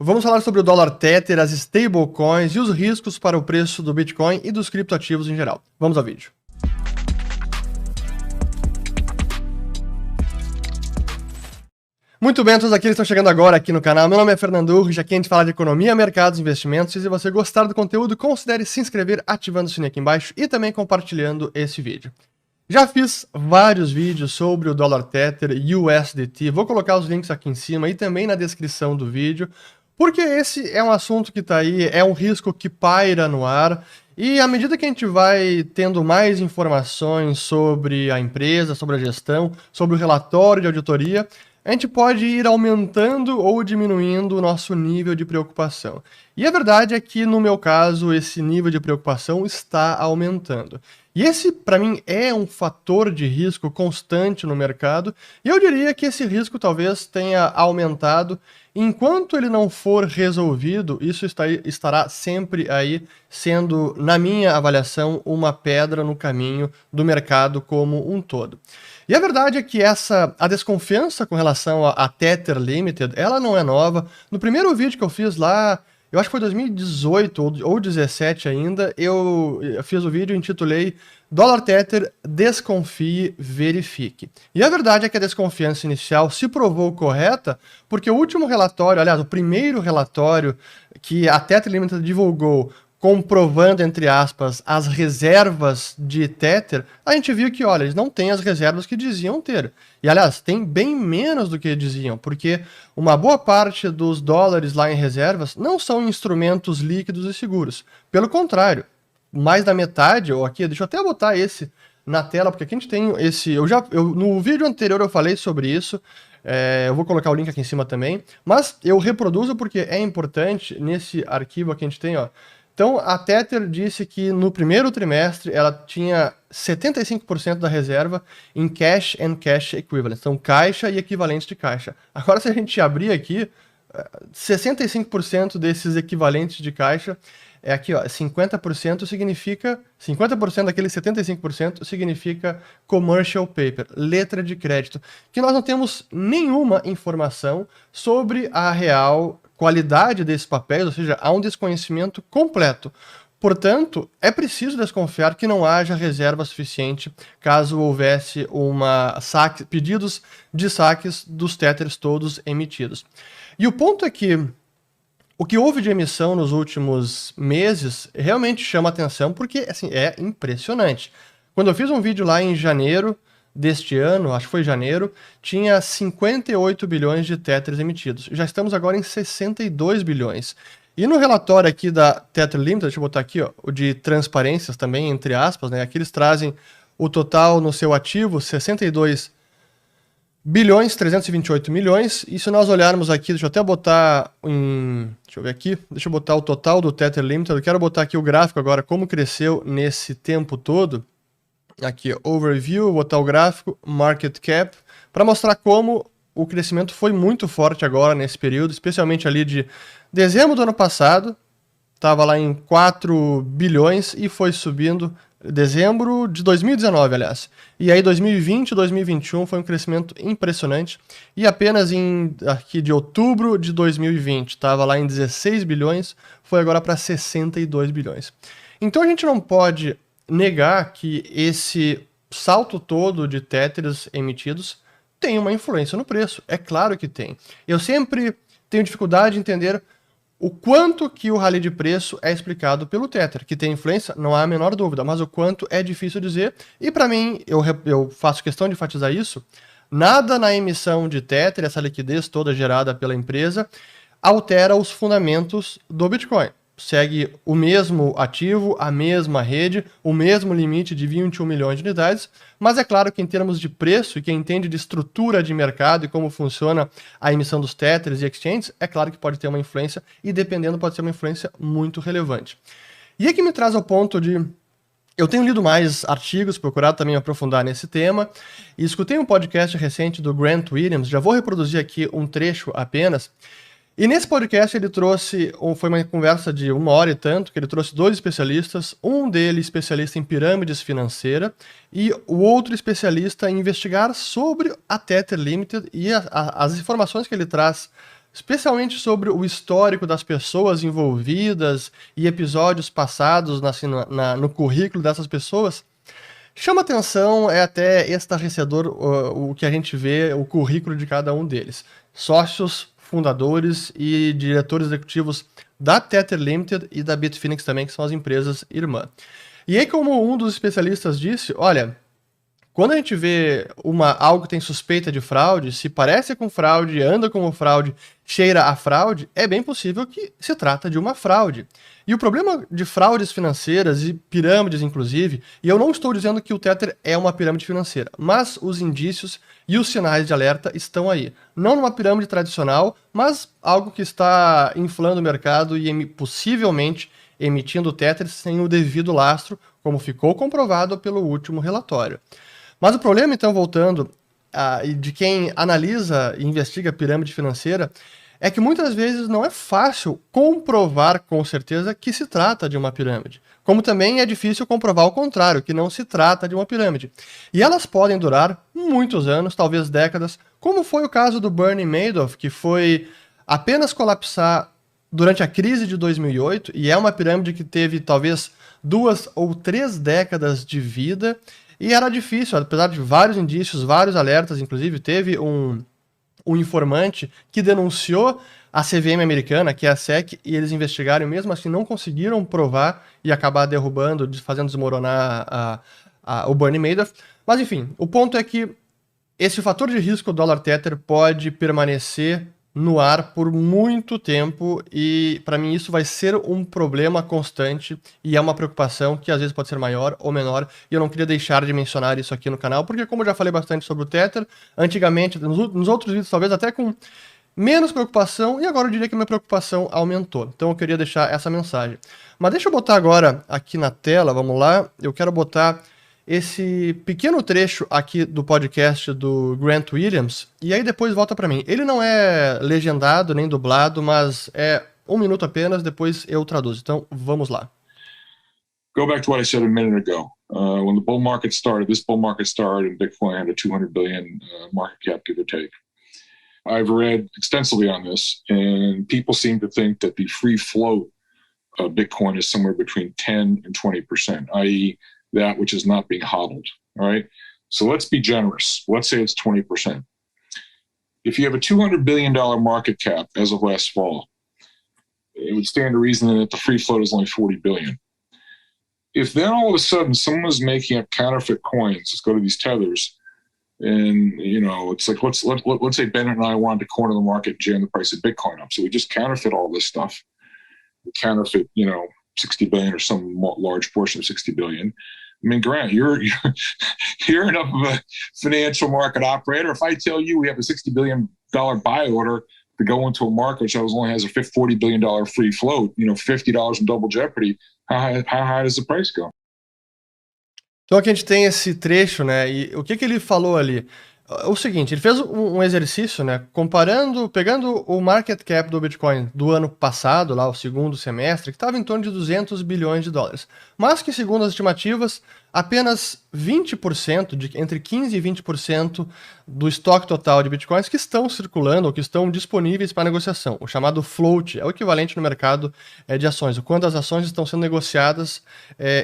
Vamos falar sobre o dólar Tether, as stablecoins e os riscos para o preço do Bitcoin e dos criptoativos em geral. Vamos ao vídeo. Muito bem, todos aqueles que estão chegando agora aqui no canal. Meu nome é Fernando Urrich, aqui a gente fala de economia, mercados e investimentos. E se você gostar do conteúdo, considere se inscrever ativando o sininho aqui embaixo e também compartilhando esse vídeo. Já fiz vários vídeos sobre o dólar Tether e USDT, vou colocar os links aqui em cima e também na descrição do vídeo, porque esse é um assunto que está aí, é um risco que paira no ar, e à medida que a gente vai tendo mais informações sobre a empresa, sobre a gestão, sobre o relatório de auditoria, a gente pode ir aumentando ou diminuindo o nosso nível de preocupação. E a verdade é que, no meu caso, esse nível de preocupação está aumentando. E esse, para mim, é um fator de risco constante no mercado, e eu diria que esse risco talvez tenha aumentado. Enquanto ele não for resolvido, isso estará sempre aí sendo, na minha avaliação, uma pedra no caminho do mercado como um todo. E a verdade é que a desconfiança com relação a Tether Limited, ela não é nova. No primeiro vídeo que eu fiz lá, eu acho que foi 2018 ou 2017 ainda, eu fiz o vídeo e intitulei Dólar Tether, desconfie, verifique. E a verdade é que a desconfiança inicial se provou correta, porque o último relatório, aliás, o primeiro relatório que a Tether Limited divulgou, comprovando, entre aspas, as reservas de Tether, a gente viu que, olha, eles não têm as reservas que diziam ter. E, aliás, tem bem menos do que diziam, porque uma boa parte dos dólares lá em reservas não são instrumentos líquidos e seguros. Pelo contrário, mais da metade, ou aqui, deixa eu até botar esse na tela, porque aqui a gente tem esse... no vídeo anterior eu falei sobre isso, eu vou colocar o link aqui em cima também, mas eu reproduzo porque é importante nesse arquivo aqui a gente tem, ó. Então, a Tether disse que no primeiro trimestre ela tinha 75% da reserva em cash and cash equivalents, então caixa e equivalentes de caixa. Agora, se a gente abrir aqui, 65% desses equivalentes de caixa é aqui, ó, 50% significa, 50% daqueles 75% significa commercial paper, letra de crédito, que nós não temos nenhuma informação sobre a real qualidade desses papéis, ou seja, há um desconhecimento completo. Portanto, é preciso desconfiar que não haja reserva suficiente caso houvesse pedidos de saques dos Tethers todos emitidos. E o ponto é que o que houve de emissão nos últimos meses realmente chama atenção porque assim, é impressionante. Quando eu fiz um vídeo lá em janeiro deste ano, acho que foi janeiro, tinha 58 bilhões de Tethers emitidos. Já estamos agora em 62 bilhões. E no relatório aqui da Tether Limited, deixa eu botar aqui, ó, o de transparências também, entre aspas, né? Aqui eles trazem o total no seu ativo, 62 bilhões, 328 milhões. E se nós olharmos aqui, deixa eu até botar deixa eu ver aqui, deixa eu botar o total do Tether Limited. Eu quero botar aqui o gráfico agora, como cresceu nesse tempo todo. Aqui, overview, vou botar o gráfico, market cap, para mostrar como o crescimento foi muito forte agora nesse período, especialmente ali de dezembro do ano passado, estava lá em 4 bilhões e foi subindo, dezembro de 2019, aliás. E aí 2020 e 2021 foi um crescimento impressionante, e apenas aqui de outubro de 2020, estava lá em 16 bilhões, foi agora para 62 bilhões. Então a gente não pode negar que esse salto todo de Tethers emitidos tem uma influência no preço. É claro que tem. Eu sempre tenho dificuldade de entender o quanto que o rally de preço é explicado pelo Tether, que tem influência, não há a menor dúvida, mas o quanto é difícil dizer, e para mim, eu faço questão de enfatizar isso, nada na emissão de Tether, essa liquidez toda gerada pela empresa, altera os fundamentos do Bitcoin. Segue o mesmo ativo, a mesma rede, o mesmo limite de 21 milhões de unidades, mas é claro que em termos de preço, e quem entende de estrutura de mercado e como funciona a emissão dos Tethers e exchanges, é claro que pode ter uma influência, e dependendo pode ser uma influência muito relevante. E aqui me traz ao ponto de... Eu tenho lido mais artigos, procurado também aprofundar nesse tema, e escutei um podcast recente do Grant Williams, já vou reproduzir aqui um trecho apenas. E nesse podcast ele trouxe, foi uma conversa de 1 hora e tanto, que ele trouxe 2 especialistas, um deles especialista em pirâmides financeiras e o outro especialista em investigar sobre a Tether Limited, e as informações que ele traz especialmente sobre o histórico das pessoas envolvidas e episódios passados no currículo dessas pessoas, chama atenção, é até estarrecedor o que a gente vê, o currículo de cada um deles. Sócios, fundadores e diretores executivos da Tether Limited e da Bitfinex também, que são as empresas irmã. E aí, como um dos especialistas disse, olha, quando a gente vê algo que tem suspeita de fraude, se parece com fraude, anda como fraude, cheira a fraude, é bem possível que se trata de uma fraude. E o problema de fraudes financeiras e pirâmides, inclusive, e eu não estou dizendo que o Tether é uma pirâmide financeira, mas os indícios e os sinais de alerta estão aí. Não numa pirâmide tradicional, mas algo que está inflando o mercado e possivelmente emitindo o Tether sem o devido lastro, como ficou comprovado pelo último relatório. Mas o problema, então, voltando, de quem analisa e investiga a pirâmide financeira, é que muitas vezes não é fácil comprovar com certeza que se trata de uma pirâmide. Como também é difícil comprovar o contrário, que não se trata de uma pirâmide. E elas podem durar muitos anos, talvez décadas, como foi o caso do Bernie Madoff, que foi apenas colapsar durante a crise de 2008, e é uma pirâmide que teve talvez 2 ou 3 décadas de vida. E era difícil, apesar de vários indícios, vários alertas, inclusive teve um informante que denunciou a CVM americana, que é a SEC, e eles investigaram e mesmo assim não conseguiram provar e acabar derrubando, fazendo desmoronar o Bernie Madoff. Mas enfim, o ponto é que esse fator de risco do dólar Tether pode permanecer no ar por muito tempo e para mim isso vai ser um problema constante e é uma preocupação que às vezes pode ser maior ou menor e eu não queria deixar de mencionar isso aqui no canal porque como eu já falei bastante sobre o Tether, antigamente, nos outros vídeos talvez até com menos preocupação e agora eu diria que a minha preocupação aumentou, então eu queria deixar essa mensagem. Mas deixa eu botar agora aqui na tela, vamos lá, eu quero botar esse pequeno trecho aqui do podcast do Grant Williams, e aí depois volta para mim. Ele não é legendado nem dublado, mas é 1 minuto apenas, depois eu traduzo. Então, vamos lá. Go back to what I said a minute ago. When the bull market started, this bull market started, and Bitcoin had a 200 billion market cap, give or take. I've read extensively on this, and people seem to think that the free float of Bitcoin is somewhere between 10 and 20%, i.e., that which is not being hodled, all right? So let's be generous. Let's say it's 20%. If you have a $200 billion market cap as of last fall, it would stand to reason that the free float is only 40 billion. If then all of a sudden someone is making up counterfeit coins, let's go to these tethers, and you know, it's like let's say Bennett and I wanted to corner the market and jam the price of Bitcoin up. So we just counterfeit all this stuff. We counterfeit, 60 billion or some large portion of 60 billion. I mean, Grant, you're enough of a financial market operator. If I tell you we have a $60 billion buy order to go into a market which only has a $40 billion free float, $50 in double jeopardy, how high does the price go? Então aqui a gente tem esse trecho, né? E o que ele falou ali? O seguinte, ele fez um exercício, né? Pegando o market cap do Bitcoin do ano passado, lá o segundo semestre, que estava em torno de 200 bilhões de dólares. Mas que, segundo as estimativas, apenas 20%, entre 15% e 20% do estoque total de Bitcoins que estão circulando ou que estão disponíveis para negociação. O chamado float é o equivalente no mercado de ações, quando as ações estão sendo negociadas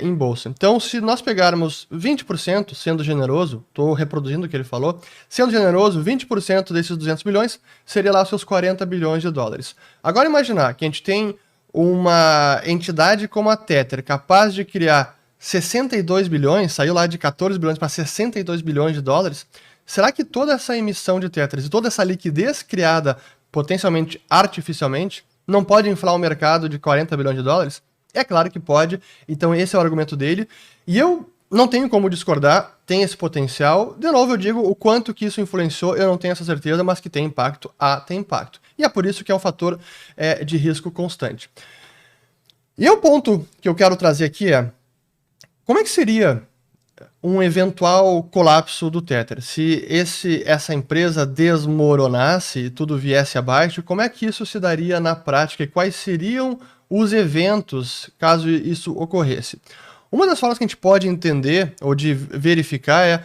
em bolsa. Então, se nós pegarmos 20%, sendo generoso, estou reproduzindo o que ele falou, sendo generoso, 20% desses 200 bilhões seria lá os seus 40 bilhões de dólares. Agora imaginar que a gente tem uma entidade como a Tether capaz de criar 62 bilhões, saiu lá de 14 bilhões para 62 bilhões de dólares, será que toda essa emissão de Tethers e toda essa liquidez criada potencialmente artificialmente não pode inflar o mercado de 40 bilhões de dólares? É claro que pode, então esse é o argumento dele, e eu não tenho como discordar, tem esse potencial. De novo eu digo, o quanto que isso influenciou, eu não tenho essa certeza, mas que tem impacto, tem impacto. E é por isso que é um fator de risco constante. E o ponto que eu quero trazer aqui é, como é que seria um eventual colapso do Tether? Se essa empresa desmoronasse e tudo viesse abaixo, como é que isso se daria na prática e quais seriam os eventos caso isso ocorresse? Uma das formas que a gente pode entender ou de verificar é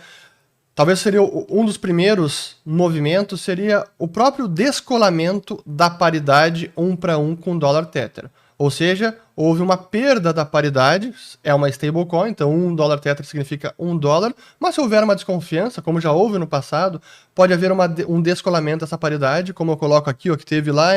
talvez seria um dos primeiros movimentos, seria o próprio descolamento da paridade 1 para 1 com o dólar Tether. Ou seja, houve uma perda da paridade, é uma stablecoin, então $1 Tether significa $1, mas se houver uma desconfiança, como já houve no passado, pode haver um descolamento dessa paridade, como eu coloco aqui, ó, que teve lá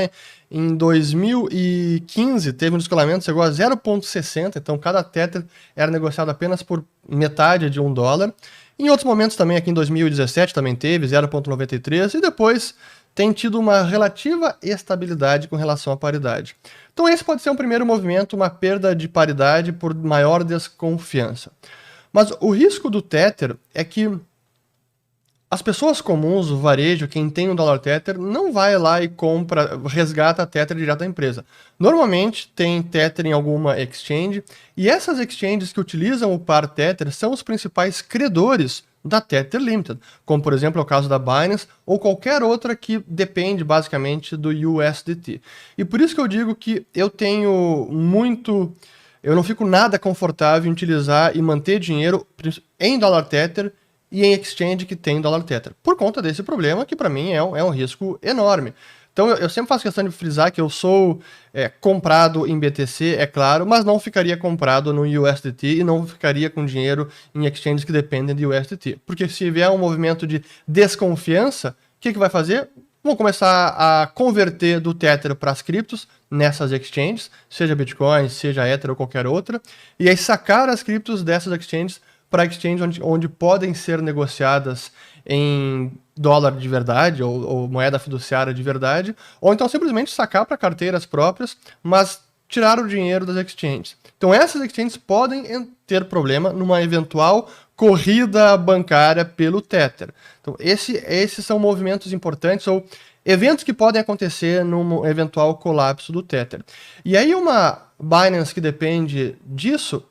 em 2015, teve um descolamento, chegou a 0,60, então cada Tether era negociado apenas por metade de $1. Em outros momentos também, aqui em 2017 também teve 0,93, e depois tem tido uma relativa estabilidade com relação à paridade. Então esse pode ser um primeiro movimento, uma perda de paridade por maior desconfiança. Mas o risco do Tether é que as pessoas comuns, o varejo, quem tem um dólar Tether, não vai lá e compra, resgata a Tether direto da empresa. Normalmente tem Tether em alguma exchange, e essas exchanges que utilizam o par Tether são os principais credores da Tether Limited, como por exemplo é o caso da Binance ou qualquer outra que depende basicamente do USDT. E por isso que eu digo que eu não fico nada confortável em utilizar e manter dinheiro em dólar Tether e em exchange que tem dólar Tether, por conta desse problema que para mim é um risco enorme. Então eu sempre faço questão de frisar que eu sou comprado em BTC, é claro, mas não ficaria comprado no USDT e não ficaria com dinheiro em exchanges que dependem de USDT. Porque se vier um movimento de desconfiança, o que vai fazer? Vão começar a converter do Tether para as criptos nessas exchanges, seja Bitcoin, seja Ether ou qualquer outra, e aí sacar as criptos dessas exchanges para exchanges onde podem ser negociadas em dólar de verdade ou moeda fiduciária de verdade, ou então simplesmente sacar para carteiras próprias, mas tirar o dinheiro das exchanges. Então essas exchanges podem ter problema numa eventual corrida bancária pelo Tether. Então esses são movimentos importantes ou eventos que podem acontecer num eventual colapso do Tether. E aí uma Binance que depende disso,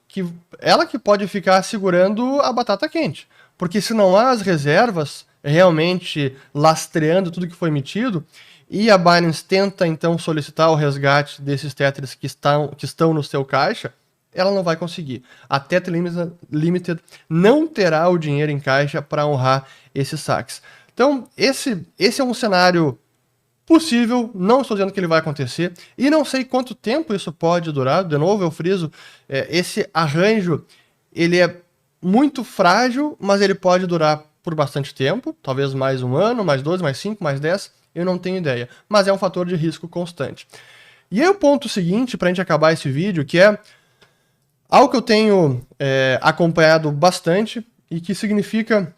ela que pode ficar segurando a batata quente. Porque se não há as reservas realmente lastreando tudo que foi emitido, e a Binance tenta então solicitar o resgate desses Tethers que estão no seu caixa, ela não vai conseguir. A Tether Limited não terá o dinheiro em caixa para honrar esses saques. Então, esse é um cenário possível, não estou dizendo que ele vai acontecer, e não sei quanto tempo isso pode durar. De novo, eu friso, esse arranjo, ele é muito frágil, mas ele pode durar por bastante tempo, talvez mais um ano, mais 2, mais 5, mais 10, eu não tenho ideia, mas é um fator de risco constante. E aí o ponto seguinte, para a gente acabar esse vídeo, que é algo que eu tenho acompanhado bastante e que significa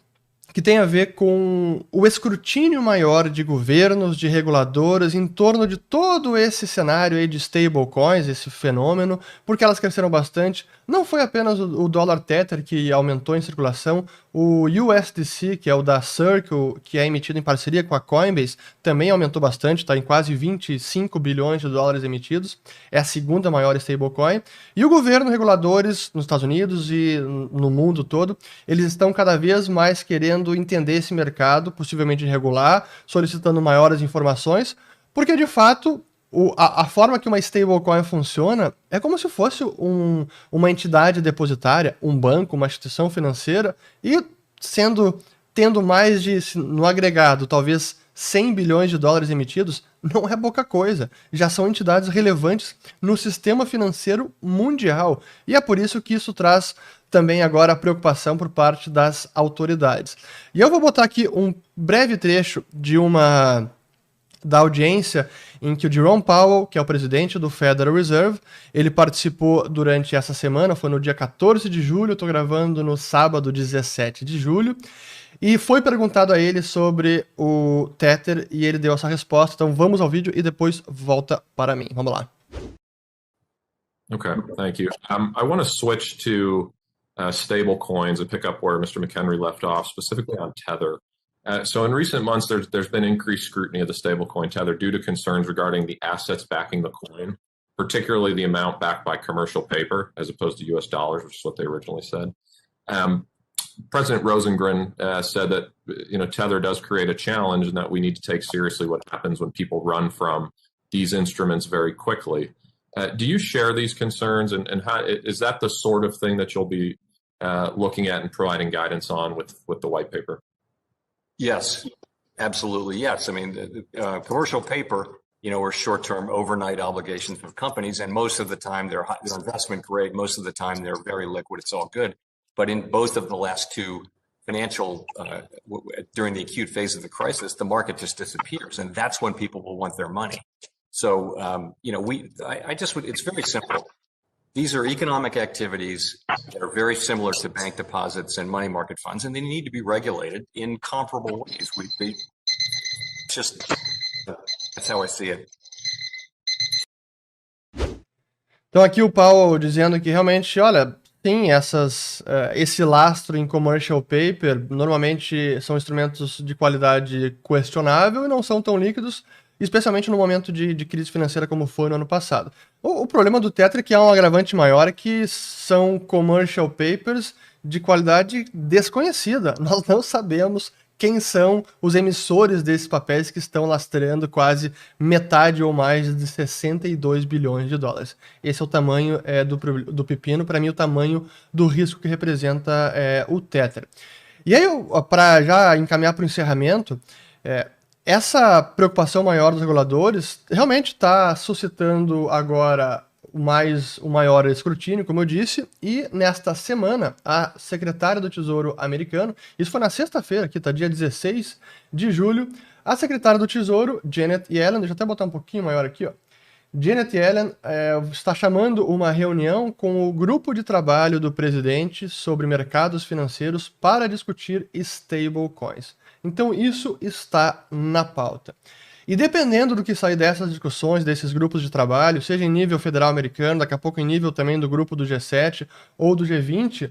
que tem a ver com o escrutínio maior de governos, de reguladoras, em torno de todo esse cenário aí de stablecoins, esse fenômeno, porque elas cresceram bastante. Não foi apenas o dólar Tether que aumentou em circulação, o USDC, que é o da Circle, que é emitido em parceria com a Coinbase, também aumentou bastante, está em quase 25 bilhões de dólares emitidos, é a segunda maior stablecoin. E o governo, reguladores nos Estados Unidos e no mundo todo, eles estão cada vez mais querendo entender esse mercado, possivelmente regular, solicitando maiores informações, porque de fato a forma que uma stablecoin funciona é como se fosse uma entidade depositária, um banco, uma instituição financeira, e tendo mais de, no agregado, talvez 100 bilhões de dólares emitidos, não é pouca coisa. Já são entidades relevantes no sistema financeiro mundial. E é por isso que isso traz também agora a preocupação por parte das autoridades. E eu vou botar aqui um breve trecho da audiência em que o Jerome Powell, que é o presidente do Federal Reserve, ele participou durante essa semana, foi no dia 14 de julho, estou gravando no sábado 17 de julho, e foi perguntado a ele sobre o Tether e ele deu essa resposta. Então vamos ao vídeo e depois volta para mim. Vamos lá. Okay, thank you. I want to switch to stable coins and pick up where Mr. McHenry left off, specifically on Tether. So in recent months, there's been increased scrutiny of the stablecoin Tether due to concerns regarding the assets backing the coin, particularly the amount backed by commercial paper as opposed to US dollars, which is what they originally said. President Rosengren said that Tether does create a challenge and that we need to take seriously what happens when people run from these instruments very quickly. Do you share these concerns, and how is that the sort of thing that you'll be looking at and providing guidance on with the white paper? Yes, absolutely. Yes. I mean, commercial paper, are short-term overnight obligations of companies, and most of the time they're investment grade. Most of the time they're very liquid. It's all good. But in both of the last two financial, during the acute phase of the crisis, the market just disappears, and that's when people will want their money. So, it's very simple. These are economic activities that are very similar to bank deposits and money market funds, and they need to be regulated in comparable ways. That's how I see it. Então aqui o Powell dizendo que realmente, olha, tem esse lastro em commercial paper, normalmente são instrumentos de qualidade questionável e não são tão líquidos, especialmente no momento de crise financeira como foi no ano passado. O problema do Tether é que há um agravante maior, que são commercial papers de qualidade desconhecida. Nós não sabemos quem são os emissores desses papéis que estão lastreando quase metade ou mais de 62 bilhões de dólares. Esse é o tamanho do pepino, para mim, o tamanho do risco que representa o Tether. E aí, para já encaminhar para o encerramento, essa preocupação maior dos reguladores realmente está suscitando agora o maior escrutínio, como eu disse, e nesta semana a secretária do Tesouro americano, isso foi na sexta-feira, aqui tá dia 16 de julho, a secretária do Tesouro, Janet Yellen, deixa eu até botar um pouquinho maior aqui, ó. Janet Yellen está chamando uma reunião com o grupo de trabalho do presidente sobre mercados financeiros para discutir stablecoins. Então isso está na pauta. E dependendo do que sair dessas discussões, desses grupos de trabalho, seja em nível federal americano, daqui a pouco em nível também do grupo do G7 ou do G20,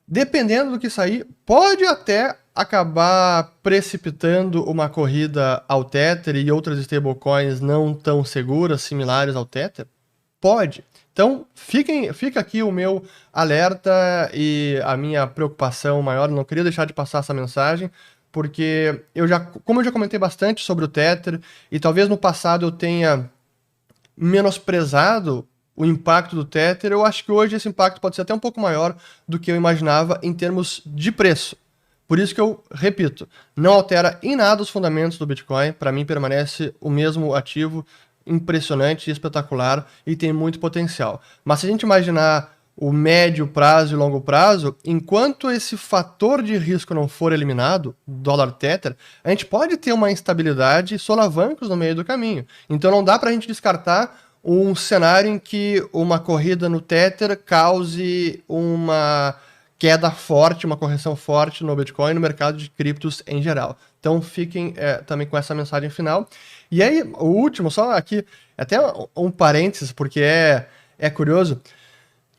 dependendo do que sair, pode até acabar precipitando uma corrida ao Tether e outras stablecoins não tão seguras, similares ao Tether? Pode. Então, fica aqui o meu alerta e a minha preocupação maior. Não queria deixar de passar essa mensagem, porque como eu já comentei bastante sobre o Tether, e talvez no passado eu tenha menosprezado o impacto do Tether, eu acho que hoje esse impacto pode ser até um pouco maior do que eu imaginava em termos de preço. Por isso que eu repito, não altera em nada os fundamentos do Bitcoin, para mim permanece o mesmo ativo, impressionante e espetacular, e tem muito potencial. Mas se a gente imaginar o médio prazo e longo prazo, enquanto esse fator de risco não for eliminado, dólar Tether, a gente pode ter uma instabilidade e solavancos no meio do caminho. Então não dá para a gente descartar um cenário em que uma corrida no Tether cause uma queda forte, uma correção forte no Bitcoin, no mercado de criptos em geral. Então fiquem também com essa mensagem final. E aí, o último, só aqui, até um parênteses, porque é curioso.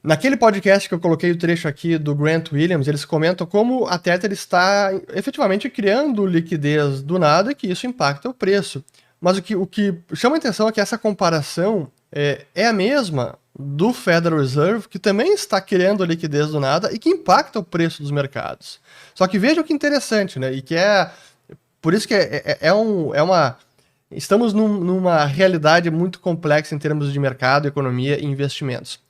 Naquele podcast que eu coloquei o trecho aqui do Grant Williams, eles comentam como a Tether está efetivamente criando liquidez do nada e que isso impacta o preço. Mas o que chama a atenção é que essa comparação é a mesma do Federal Reserve, que também está criando liquidez do nada e que impacta o preço dos mercados. Só que veja o que interessante, né? E que por isso que estamos numa realidade muito complexa em termos de mercado, economia e investimentos.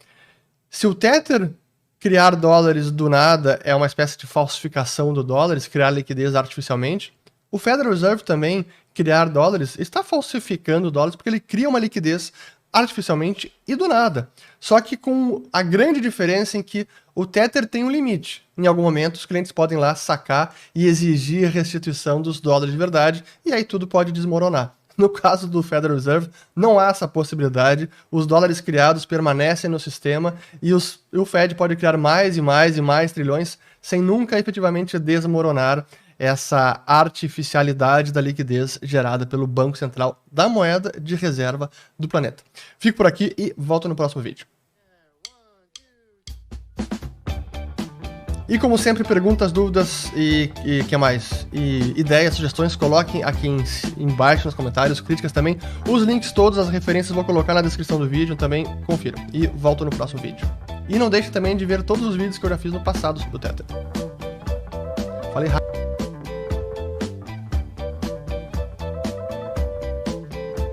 Se o Tether criar dólares do nada é uma espécie de falsificação do dólar, criar liquidez artificialmente, o Federal Reserve também criar dólares está falsificando dólares porque ele cria uma liquidez artificialmente e do nada. Só que com a grande diferença em que o Tether tem um limite. Em algum momento os clientes podem lá sacar e exigir restituição dos dólares de verdade e aí tudo pode desmoronar. No caso do Federal Reserve, não há essa possibilidade, os dólares criados permanecem no sistema e o Fed pode criar mais e mais e mais trilhões sem nunca efetivamente desmoronar essa artificialidade da liquidez gerada pelo Banco Central da moeda de reserva do planeta. Fico por aqui e volto no próximo vídeo. E como sempre, perguntas, dúvidas e que mais? E ideias, sugestões, coloquem aqui embaixo nos comentários, críticas também. Os links todos, as referências, vou colocar na descrição do vídeo, também confiram. E volto no próximo vídeo. E não deixe também de ver todos os vídeos que eu já fiz no passado sobre o Tether.